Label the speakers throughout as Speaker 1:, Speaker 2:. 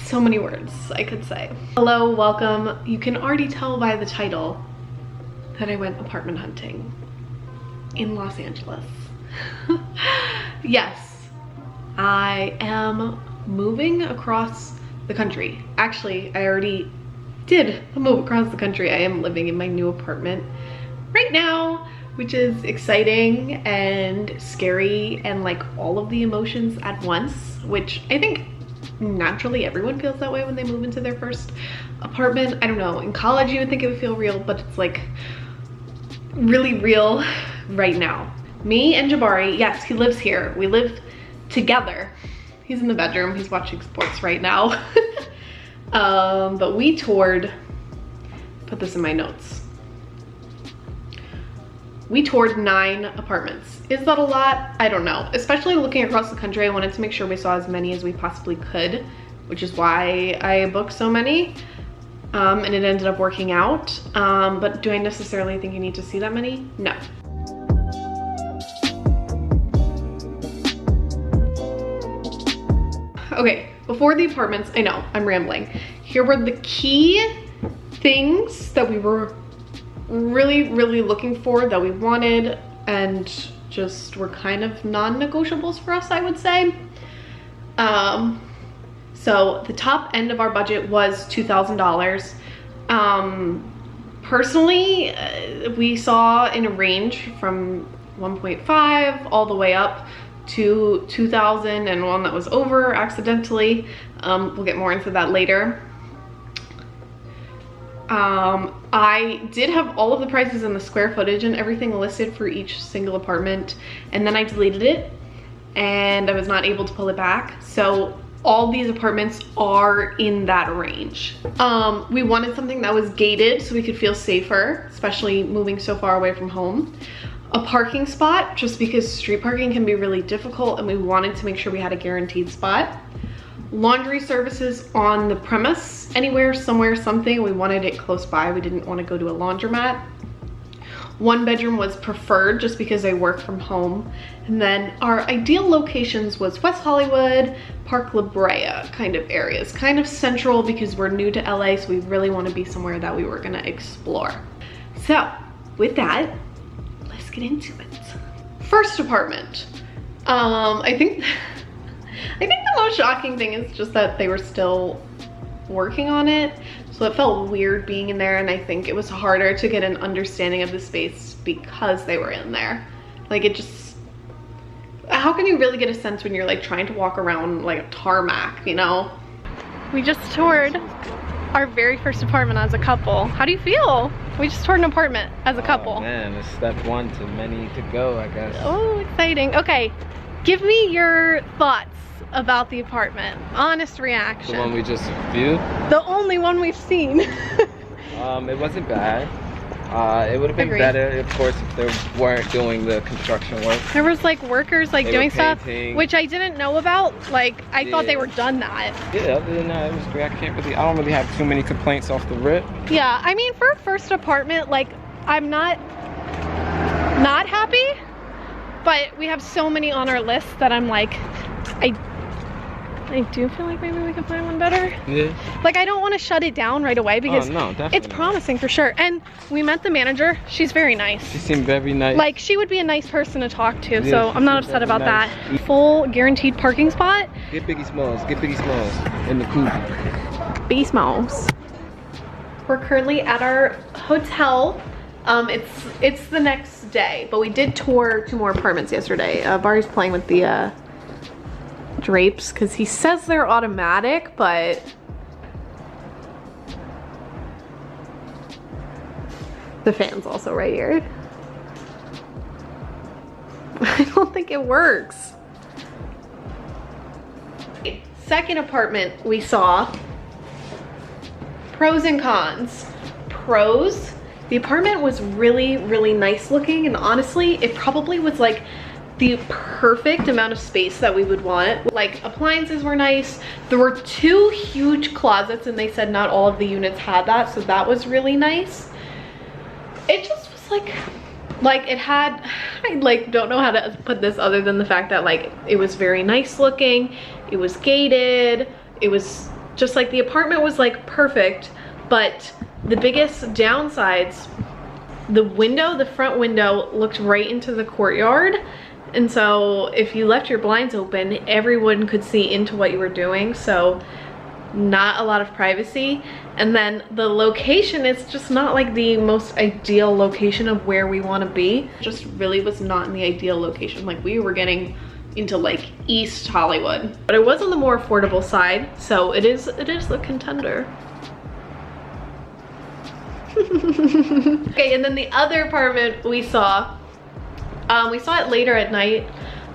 Speaker 1: So many words I could say. Hello, welcome. You can already tell by the title that I went apartment hunting in Los Angeles. Yes, I am moving across the country. Actually, I already did move across the country. I am living in my new apartment right now, which is exciting and scary and like all of the emotions at once, which I think naturally everyone feels that way when they move into their first apartment. I don't know, in college you would think it would feel real, but it's like really real right now. Me and Jabari, yes, he lives here. We live together. He's in the bedroom, he's watching sports right now. But we toured, put this in my notes. We toured 9 apartments. Is that a lot? I don't know. Especially looking across the country, I wanted to make sure we saw as many as we possibly could, which is why I booked so many. And it ended up working out. But do I necessarily think you need to see that many? No. Okay, before the apartments, I know, I'm rambling. Here were the key things that we were really looking for, that we wanted, and just were kind of non-negotiables for us, I would say. So the top end of our budget was $2,000. Personally, we saw in a range from 1.5 all the way up to 2,000, and one that was over accidentally. We'll get more into that later. I did have all of the prices and the square footage and everything listed for each single apartment, and then I deleted it and I was not able to pull it back. So all these apartments are in that range. We wanted something that was gated so we could feel safer, especially moving so far away from home. A parking spot, just because street parking can be really difficult, and we wanted to make sure we had a guaranteed spot. Laundry services on the premise, anywhere, somewhere, something. We wanted it close by. We didn't want to go to a laundromat. 1 bedroom was preferred just because I work from home. And then our ideal locations was West Hollywood, Park La Brea kind of areas. Kind of central because we're new to LA, so we really want to be somewhere that we were going to explore. So with that, let's get into it. First apartment. I think the most shocking thing is just that they were still working on it. So it felt weird being in there, and I think it was harder to get an understanding of the space because they were in there. Like, it just, how can you really get a sense when you're like trying to walk around like a tarmac, you know? We just toured our very first apartment as a couple. How do you feel? We just toured an apartment as a couple.
Speaker 2: Oh man, it's step 1 to many to go, I guess.
Speaker 1: Oh, exciting. Okay, give me your thoughts about the apartment. Honest reaction.
Speaker 2: The one we just viewed?
Speaker 1: The only one we've seen.
Speaker 2: It wasn't bad. It would have been
Speaker 1: Agreed.
Speaker 2: better, of course, if they weren't doing the construction work.
Speaker 1: There was like workers like doing stuff,
Speaker 2: painting.
Speaker 1: which I didn't know about. Like, I thought they were done that.
Speaker 2: Yeah, other than that, it was great. I don't really have too many complaints off the rip.
Speaker 1: Yeah, I mean, for a first apartment, like, I'm not happy, but we have so many on our list that I'm like, I do feel like maybe we can find one better.
Speaker 2: Yeah.
Speaker 1: Like, I don't want to shut it down right away because
Speaker 2: no, definitely
Speaker 1: it's promising for sure. And we met the manager. She's very nice.
Speaker 2: She seemed very nice.
Speaker 1: Like, she would be a nice person to talk to,
Speaker 2: Yeah,
Speaker 1: so I'm not upset
Speaker 2: very
Speaker 1: about
Speaker 2: nice.
Speaker 1: that. Full guaranteed parking spot.
Speaker 2: Get Biggie Smalls in the coupe.
Speaker 1: Biggie Smalls. We're currently at our hotel. It's the next day, but we did tour 2 more apartments yesterday. Bari's playing with the drapes because he says they're automatic, but the fan's also right here. I don't think it works. Second apartment we saw. Pros and cons. Pros, the apartment was really nice looking, and honestly it probably was like the perfect amount of space that we would want. Like, appliances were nice. There were 2 huge closets, and they said not all of the units had that, so that was really nice. It just was like it had, I like don't know how to put this other than the fact that like it was very nice looking, it was gated, it was just like the apartment was like perfect, but the biggest downsides, the front window looked right into the courtyard. And so if you left your blinds open, everyone could see into what you were doing. So not a lot of privacy. And then the location is just not like the most ideal location of where we want to be. Just really was not in the ideal location. Like we were getting into like East Hollywood, but it was on the more affordable side. So it is a contender. Okay, and then the other apartment we saw it later at night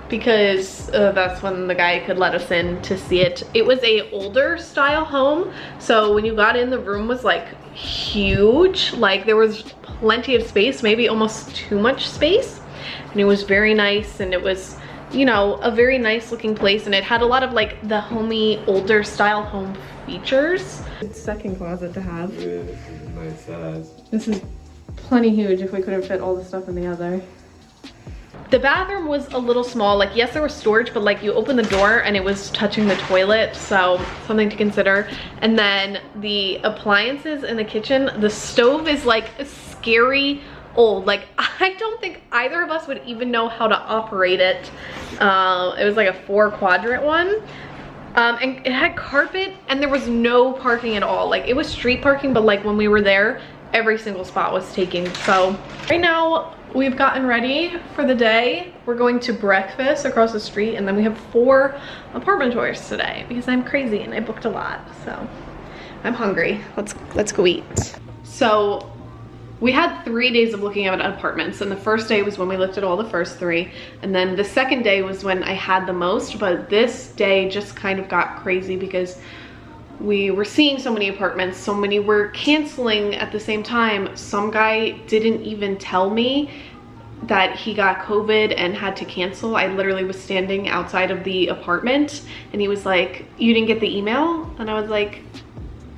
Speaker 1: because that's when the guy could let us in to see it. It was a older style home, so when you got in, the room was like huge. Like there was plenty of space, maybe almost too much space, and it was very nice, and it was, you know, a very nice looking place, and it had a lot of like the homey older style home features. It's second closet to have.
Speaker 3: Yeah, this is a nice size.
Speaker 1: This is plenty huge if we couldn't fit all the stuff in the other. The bathroom was a little small. Like, yes, there was storage, but like you open the door and it was touching the toilet, so something to consider. And then the appliances in the kitchen, the stove is like scary old. Like, I don't think either of us would even know how to operate it. It was like a 4-quadrant one. And it had carpet, and there was no parking at all. Like, it was street parking, but like when we were there, every single spot was taken. So right now we've gotten ready for the day. We're going to breakfast across the street, and then we have 4 apartment tours today because I'm crazy and I booked a lot. So I'm hungry. Let's go eat. So we had 3 days of looking at apartments, and the first day was when we looked at all the first 3, and then the second day was when I had the most. But this day just kind of got crazy because we were seeing so many apartments, so many were canceling at the same time. Some guy didn't even tell me that he got COVID and had to cancel. I literally was standing outside of the apartment and he was like, "You didn't get the email?" And I was like,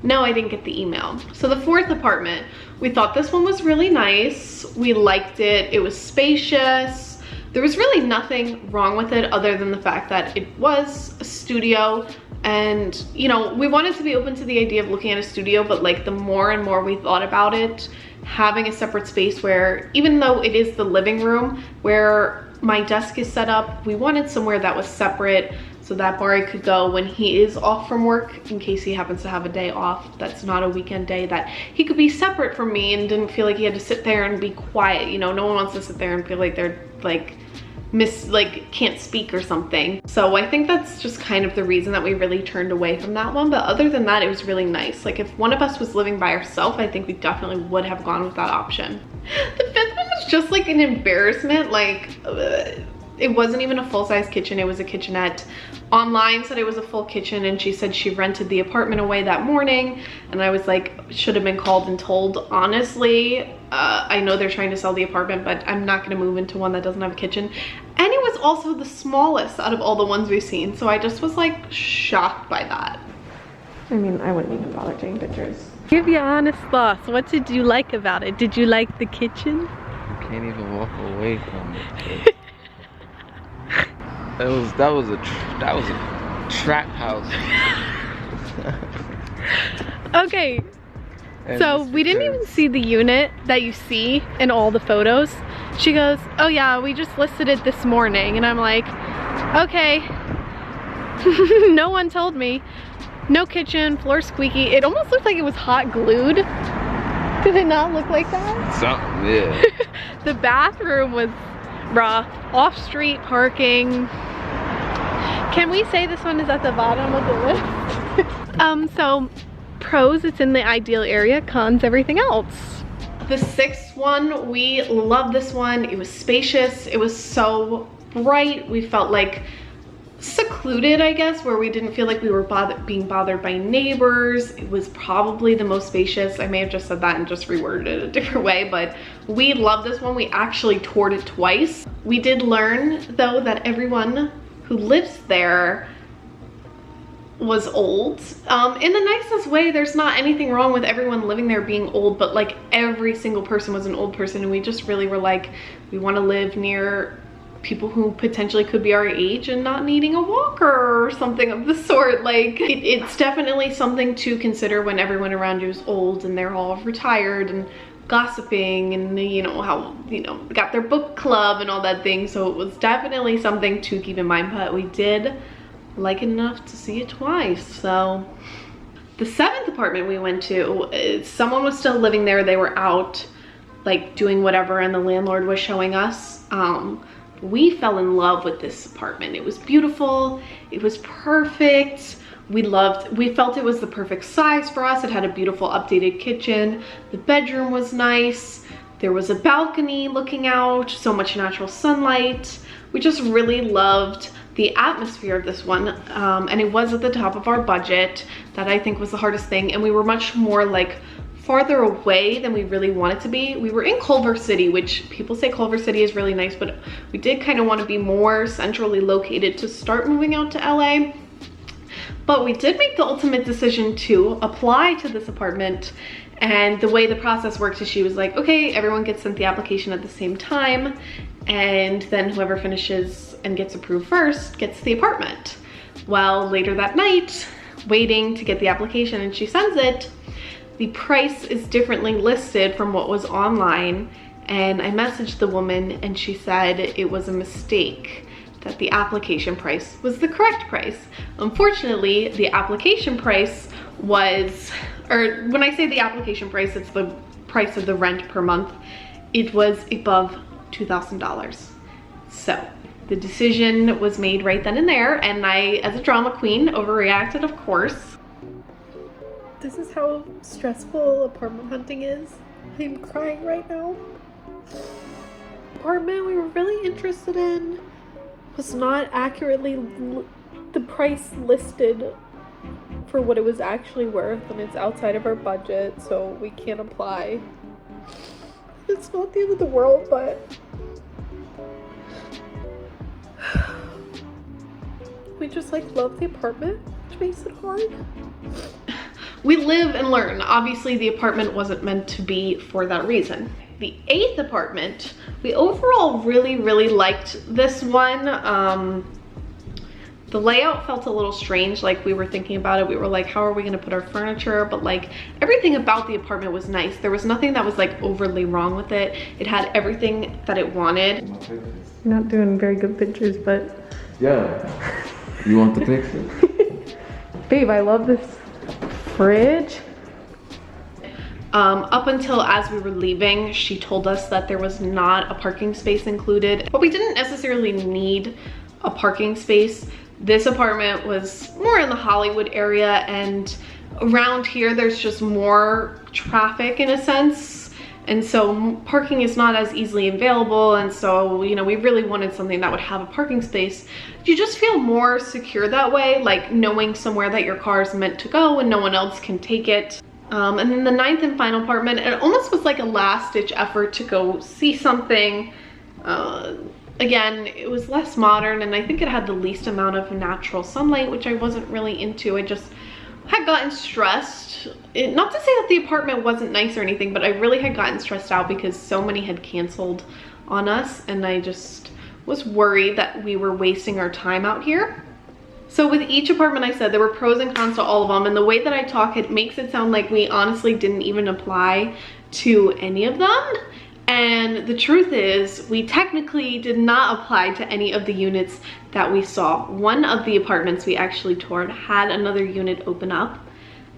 Speaker 1: "No, I didn't get the email." So the 4th apartment, we thought this one was really nice. We liked it. It was spacious. There was really nothing wrong with it other than the fact that it was a studio. And, you know, we wanted to be open to the idea of looking at a studio, but like the more and more we thought about it, having a separate space where, even though it is the living room where my desk is set up, we wanted somewhere that was separate so that Bari could go when he is off from work, in case he happens to have a day off that's not a weekend day, that he could be separate from me and didn't feel like he had to sit there and be quiet. You know, no one wants to sit there and feel like they're like can't speak or something. So I think that's just kind of the reason that we really turned away from that one. But other than that, it was really nice. Like, if one of us was living by ourselves, I think we definitely would have gone with that option. The 5th one was just like an embarrassment. Like, it wasn't even a full-size kitchen, it was a kitchenette. Online said it was a full kitchen, and she said she rented the apartment away that morning, and I was like, should have been called and told. Honestly, I know they're trying to sell the apartment, but I'm not gonna move into one that doesn't have a kitchen. And it was also the smallest out of all the ones we've seen, so I just was like shocked by that. I mean, I wouldn't even bother taking pictures. Give your honest thoughts. What did you like about it? Did you like the kitchen?
Speaker 3: You can't even walk away from it. That was a trap house.
Speaker 1: Okay, so we didn't even see the unit that you see in all the photos. She goes, "Oh yeah, we just listed it this morning," and I'm like, okay. No one told me. No kitchen, floor squeaky. It almost looked like it was hot glued. Did it not look like that?
Speaker 3: Something, yeah.
Speaker 1: The bathroom was rough. Off-street parking. Can we say this one is at the bottom of the list? So pros, it's in the ideal area. Cons, everything else. The 6th one, we love this one. It was spacious. It was so bright. We felt like secluded, I guess, where we didn't feel like we were being bothered by neighbors. It was probably the most spacious. I may have just said that and just reworded it a different way, but we love this one. We actually toured it twice. We did learn, though, that everyone who lives there was old. In the nicest way. There's not anything wrong with everyone living there being old, but like every single person was an old person, and we just really were like, we want to live near people who potentially could be our age and not needing a walker or something of the sort. Like, it's definitely something to consider when everyone around you is old and they're all retired and gossiping, and you know how, you know, got their book club and all that thing. So it was definitely something to keep in mind, but we did like it enough to see it twice. So the 7th apartment we went to, someone was still living there. They were out like doing whatever, and the landlord was showing us. We fell in love with this apartment. It was beautiful, it was perfect. We felt it was the perfect size for us. It had a beautiful updated kitchen. The bedroom was nice. There was a balcony looking out, so much natural sunlight. We just really loved the atmosphere of this one, and it was at the top of our budget. That I think was the hardest thing, and we were much more like farther away than we really wanted to be. We were in Culver City, which people say Culver City is really nice, but we did kind of want to be more centrally located to start moving out to LA. But we did make the ultimate decision to apply to this apartment, and the way the process works is she was like, okay, everyone gets sent the application at the same time, and then whoever finishes and gets approved first gets the apartment. Well, later that night, waiting to get the application, and she sends it, the price is differently listed from what was online, and I messaged the woman and she said it was a mistake, that the application price was the correct price. Unfortunately, the application price was, or when I say the application price, it's the price of the rent per month. It was above $2,000. So the decision was made right then and there, and I, as a drama queen, overreacted, of course. This is how stressful apartment hunting is. I'm crying right now. The apartment we were really interested in was not accurately the price listed for what it was actually worth, and it's outside of our budget, so we can't apply. It's not the end of the world, but we just like love the apartment, which makes it hard. We live and learn. Obviously, the apartment wasn't meant to be for that reason. The 8th apartment, we overall really liked this one. The layout felt a little strange. Like, we were thinking about it, we were like, how are we gonna put our furniture? But like, everything about the apartment was nice. There was nothing that was like overly wrong with it. It had everything that it wanted.
Speaker 4: You're not doing very good pictures, but
Speaker 5: yeah. You want the picture?
Speaker 4: Babe, I love this fridge.
Speaker 1: Up until as we were leaving, she told us that there was not a parking space included, but we didn't necessarily need a parking space. This apartment was more in the Hollywood area, and around here there's just more traffic in a sense, and so parking is not as easily available. And so, you know, we really wanted something that would have a parking space. You just feel more secure that way, like knowing somewhere that your car is meant to go and no one else can take it. And then the 9th and final apartment, it almost was like a last-ditch effort to go see something. Again, it was less modern, and I think it had the least amount of natural sunlight, which I wasn't really into. I just had gotten stressed. Not to say that the apartment wasn't nice or anything, but I really had gotten stressed out because so many had canceled on us, and I just was worried that we were wasting our time out here. So with each apartment, I said there were pros and cons to all of them, and the way that I talk, it makes it sound like we honestly didn't even apply to any of them. And the truth is, we technically did not apply to any of the units that we saw. One of the apartments we actually toured had another unit open up,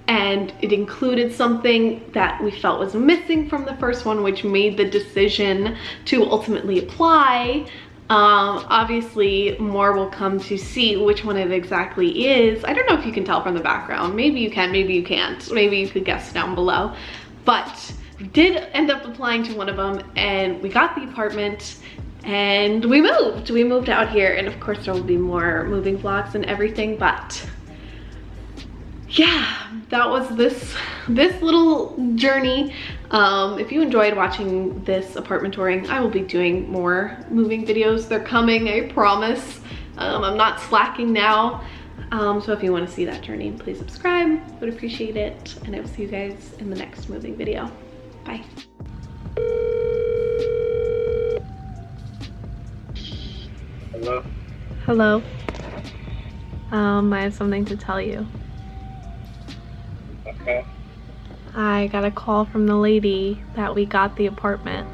Speaker 1: and it included something that we felt was missing from the first one, which made the decision to ultimately apply. Obviously more will come to see which one it exactly is. I don't know if you can tell from the background. Maybe you can, maybe you can't. Maybe you could guess down below. But we did end up applying to one of them, and we got the apartment, and we moved. We moved out here, and of course there will be more moving vlogs and everything, but yeah, that was this little journey. If you enjoyed watching this apartment touring, I will be doing more moving videos. They're coming, I promise. I'm not slacking now. So if you want to see that journey, please subscribe. Would appreciate it, and I will see you guys in the next moving video. Bye.
Speaker 6: Hello?
Speaker 1: Hello. I have something to tell you.
Speaker 6: Okay.
Speaker 1: I got a call from the lady that we got the apartment.